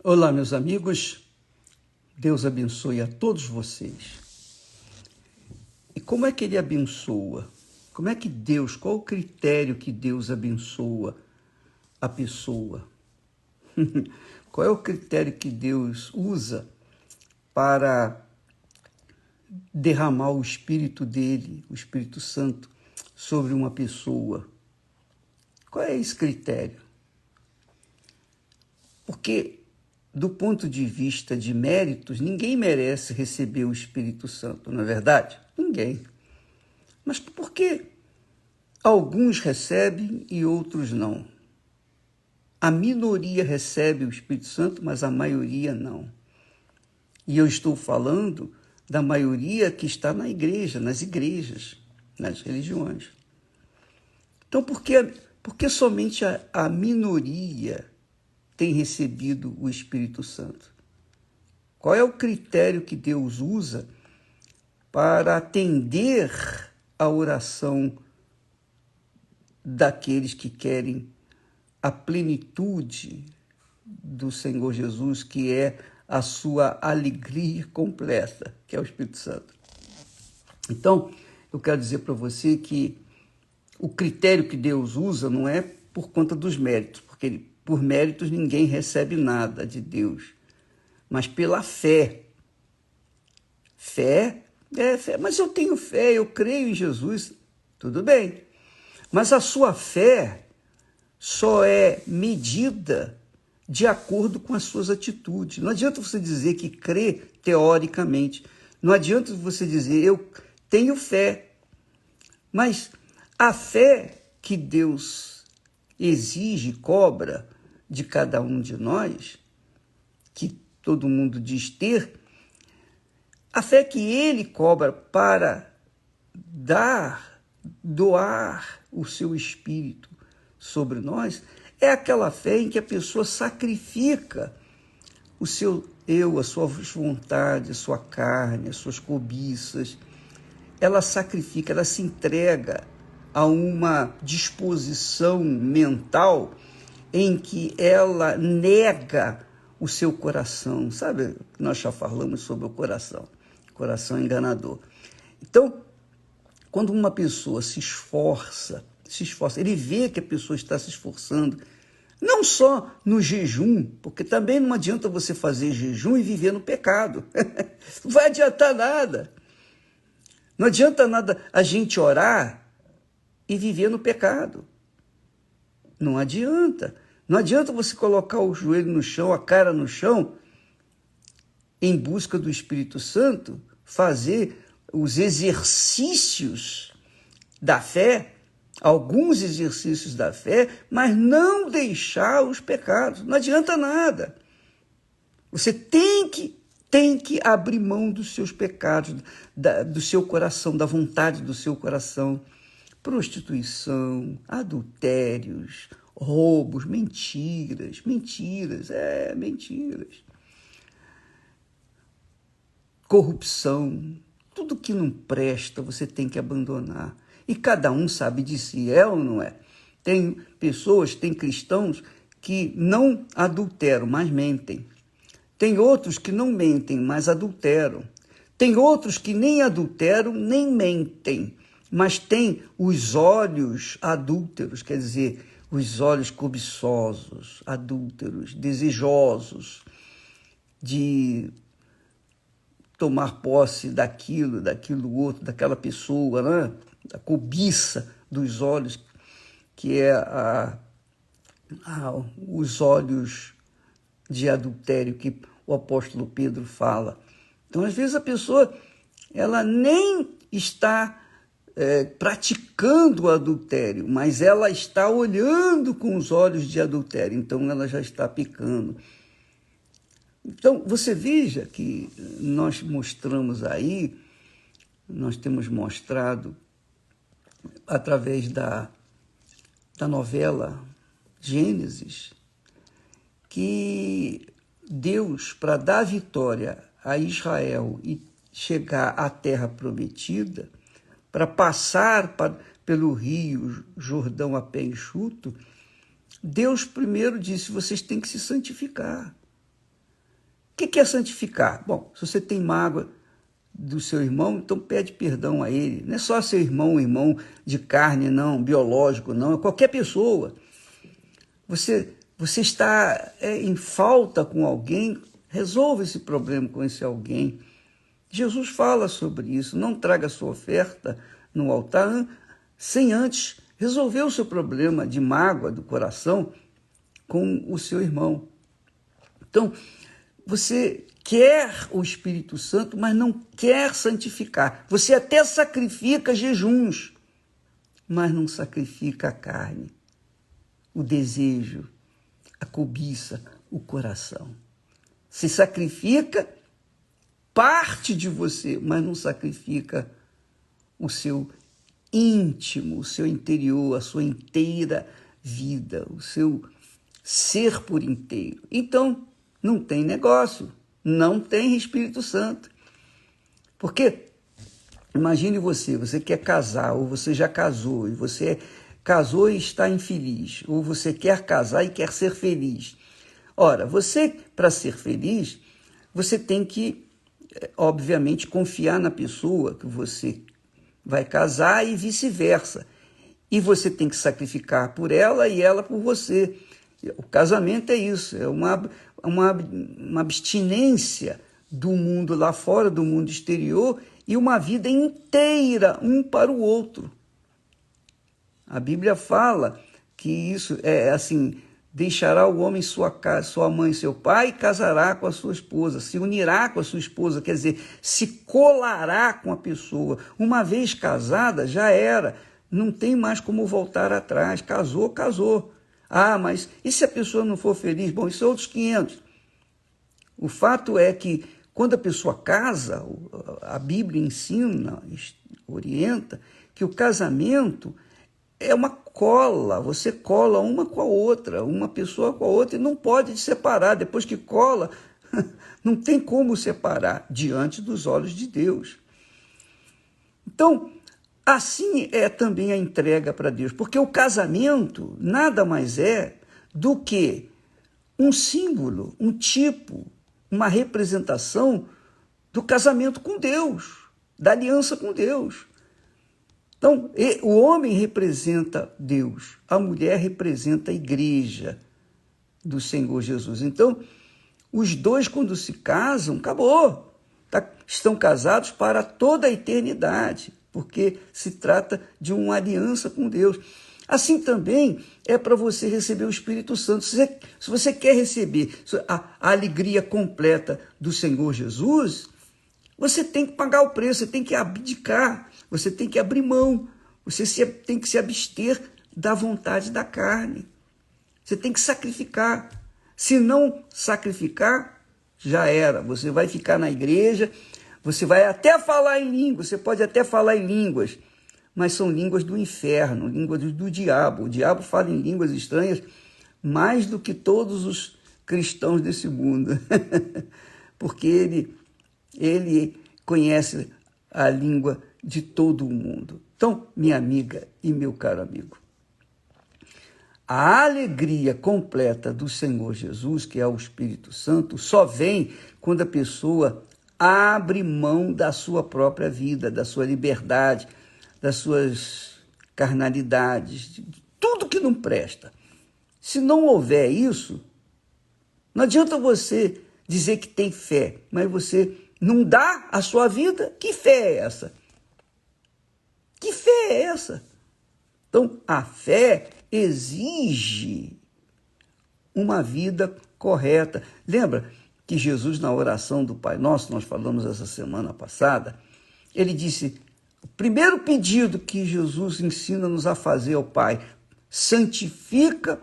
Olá, meus amigos. Deus abençoe a todos vocês. E como é que Ele abençoa? Como é que Deus, qual o critério que Deus abençoa a pessoa? Qual é o critério que Deus usa para derramar o Espírito dele, o Espírito Santo, sobre uma pessoa? Qual é esse critério? Porque, do ponto de vista de méritos, ninguém merece receber o Espírito Santo, não é verdade? Ninguém. Mas por que alguns recebem e outros não? A minoria recebe o Espírito Santo, mas a maioria não. E eu estou falando da maioria que está na igreja, nas igrejas, nas religiões. Então, por que somente a minoria tem recebido o Espírito Santo? Qual é o critério que Deus usa para atender a oração daqueles que querem a plenitude do Senhor Jesus, que é a sua alegria completa, que é o Espírito Santo? Então, eu quero dizer para você que o critério que Deus usa não é por conta dos méritos, porque por méritos ninguém recebe nada de Deus, mas pela fé. Fé é fé, mas eu tenho fé, eu creio em Jesus, tudo bem. Mas a sua fé só é medida de acordo com as suas atitudes. Não adianta você dizer que crê teoricamente, não adianta você dizer eu tenho fé, mas a fé que Deus exige, cobra de cada um de nós, que todo mundo diz ter, a fé que Ele cobra para doar o seu Espírito sobre nós, é aquela fé em que a pessoa sacrifica o seu eu, as suas vontades, a sua carne, as suas cobiças. Ela sacrifica, ela se entrega a uma disposição mental em que ela nega o seu coração. Sabe, nós já falamos sobre o coração enganador. Então, quando uma pessoa se esforça, ele vê que a pessoa está se esforçando, não só no jejum, porque também não adianta você fazer jejum e viver no pecado. Não vai adiantar nada. Não adianta nada a gente orar e viver no pecado. Não adianta. Não adianta você colocar o joelho no chão, a cara no chão, em busca do Espírito Santo, fazer os exercícios da fé, alguns exercícios da fé, mas não deixar os pecados. Não adianta nada. Você tem que abrir mão dos seus pecados, do seu coração, da vontade do seu coração. Prostituição, adultérios, roubos, mentiras. Corrupção, tudo que não presta você tem que abandonar. E cada um sabe de si, é ou não é? Tem pessoas, tem cristãos que não adulteram, mas mentem. Tem outros que não mentem, mas adulteram. Tem outros que nem adulteram, nem mentem, mas têm os olhos adúlteros, quer dizer, os olhos cobiçosos, adúlteros, desejosos de tomar posse daquilo outro, daquela pessoa, né? A cobiça dos olhos, que é os olhos de adultério que o apóstolo Pedro fala. Então, às vezes, a pessoa ela nem está praticando o adultério, mas ela está olhando com os olhos de adultério, então ela já está pecando. Então, você veja que nós mostramos aí, nós temos mostrado através da novela Gênesis, que Deus, para dar vitória a Israel e chegar à terra prometida, para passar pelo rio Jordão a pé enxuto, Deus primeiro disse, vocês têm que se santificar. que é santificar? Bom, se você tem mágoa do seu irmão, então pede perdão a ele. Não é só seu irmão, irmão de carne, não, biológico, não, é qualquer pessoa. Você está em falta com alguém, resolva esse problema com esse alguém. Jesus fala sobre isso, não traga sua oferta no altar sem antes resolver o seu problema de mágoa do coração com o seu irmão. Então, você quer o Espírito Santo, mas não quer santificar. Você até sacrifica jejuns, mas não sacrifica a carne, o desejo, a cobiça, o coração. Se sacrifica parte de você, mas não sacrifica o seu íntimo, o seu interior, a sua inteira vida, o seu ser por inteiro. Então, não tem negócio, não tem Espírito Santo. Porque, imagine você quer casar, ou você já casou, e você casou e está infeliz, ou você quer casar e quer ser feliz. Ora, você, para ser feliz, você tem que, obviamente, confiar na pessoa que você vai casar e vice-versa. E você tem que sacrificar por ela e ela por você. O casamento é isso, é uma abstinência do mundo lá fora, do mundo exterior, e uma vida inteira um para o outro. A Bíblia fala que isso é assim: deixará o homem sua casa, sua mãe e seu pai, e casará com a sua esposa, se unirá com a sua esposa, quer dizer, se colará com a pessoa. Uma vez casada, já era, não tem mais como voltar atrás. Casou, casou. Ah, mas e se a pessoa não for feliz? Bom, isso é outros 500. O fato é que quando a pessoa casa, a Bíblia ensina, orienta, que o casamento é uma cola, você cola uma com a outra, uma pessoa com a outra, e não pode separar. Depois que cola, não tem como separar diante dos olhos de Deus. Então, assim é também a entrega para Deus, porque o casamento nada mais é do que um símbolo, um tipo, uma representação do casamento com Deus, da aliança com Deus. Então, o homem representa Deus, a mulher representa a igreja do Senhor Jesus. Então, os dois, quando se casam, acabou. Estão casados para toda a eternidade, porque se trata de uma aliança com Deus. Assim também é para você receber o Espírito Santo. Se você quer receber a alegria completa do Senhor Jesus, você tem que pagar o preço, você tem que abdicar, você tem que abrir mão, você tem que se abster da vontade da carne. Você tem que sacrificar. Se não sacrificar, já era. Você vai ficar na igreja, você vai até falar em línguas, você pode até falar em línguas, mas são línguas do inferno, línguas do diabo. O diabo fala em línguas estranhas mais do que todos os cristãos desse mundo, porque ele conhece a língua de todo o mundo. Então, minha amiga e meu caro amigo, a alegria completa do Senhor Jesus, que é o Espírito Santo, só vem quando a pessoa abre mão da sua própria vida, da sua liberdade, das suas carnalidades, de tudo que não presta. Se não houver isso, não adianta você dizer que tem fé, mas você não dá a sua vida. Que fé é essa? Que fé é essa? Então, a fé exige uma vida correta. Lembra que Jesus, na oração do Pai Nosso, nós falamos essa semana passada, ele disse: o primeiro pedido que Jesus ensina-nos a fazer ao Pai: santifica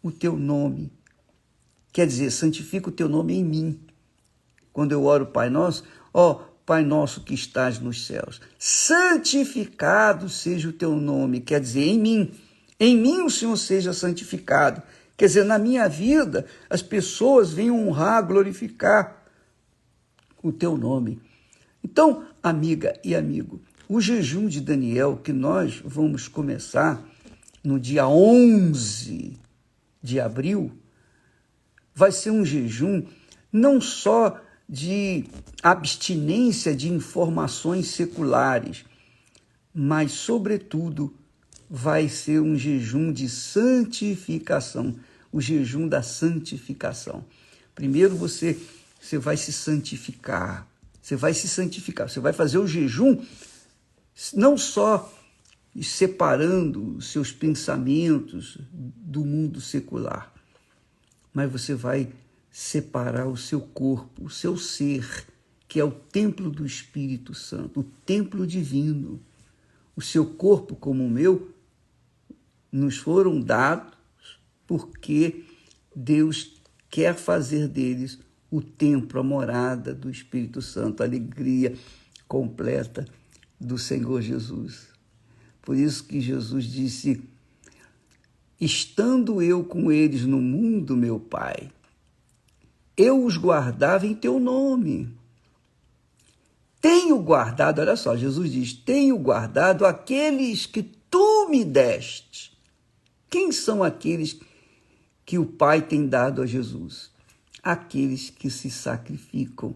o teu nome. Quer dizer, santifica o teu nome em mim. Quando eu oro Pai Nosso, Pai Nosso que estás nos céus, santificado seja o teu nome. Quer dizer, em mim o Senhor seja santificado. Quer dizer, na minha vida, as pessoas venham honrar, glorificar o teu nome. Então, amiga e amigo, o jejum de Daniel, que nós vamos começar no dia 11 de abril, vai ser um jejum não só de abstinência de informações seculares, mas, sobretudo, vai ser um jejum de santificação, o jejum da santificação. Primeiro você vai se santificar, você vai fazer o jejum não só separando os seus pensamentos do mundo secular, mas você vai separar o seu corpo, o seu ser, que é o templo do Espírito Santo, o templo divino. O seu corpo, como o meu, nos foram dados porque Deus quer fazer deles o templo, a morada do Espírito Santo, a alegria completa do Senhor Jesus. Por isso que Jesus disse: estando eu com eles no mundo, meu Pai, eu os guardava em teu nome. Tenho guardado, olha só, Jesus diz, tenho guardado aqueles que tu me deste. Quem são aqueles que o Pai tem dado a Jesus? Aqueles que se sacrificam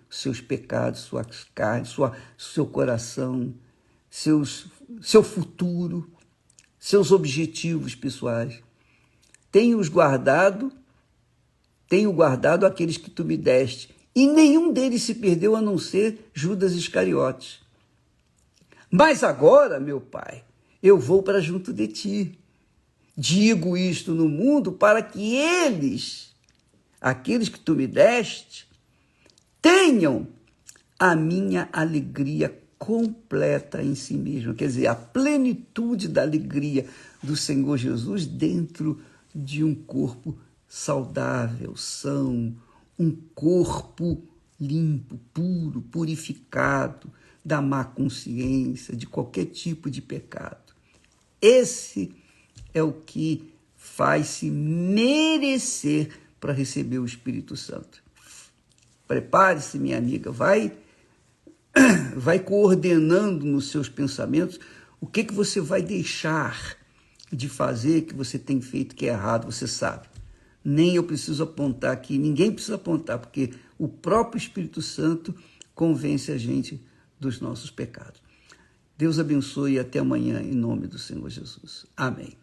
seus pecados, suas carnes, seu coração, seu futuro, seus objetivos pessoais. Tenho guardado aqueles que tu me deste, e nenhum deles se perdeu a não ser Judas Iscariotes. Mas agora, meu Pai, eu vou para junto de ti. Digo isto no mundo para que eles, aqueles que tu me deste, tenham a minha alegria completa em si mesmo. Quer dizer, a plenitude da alegria do Senhor Jesus dentro de um corpo saudável, são, um corpo limpo, puro, purificado da má consciência, de qualquer tipo de pecado. Esse é o que faz-se merecer para receber o Espírito Santo. Prepare-se, minha amiga, vai coordenando nos seus pensamentos o que você vai deixar de fazer que você tem feito que é errado, você sabe. Nem eu preciso apontar aqui, ninguém precisa apontar, porque o próprio Espírito Santo convence a gente dos nossos pecados. Deus abençoe e até amanhã, em nome do Senhor Jesus. Amém.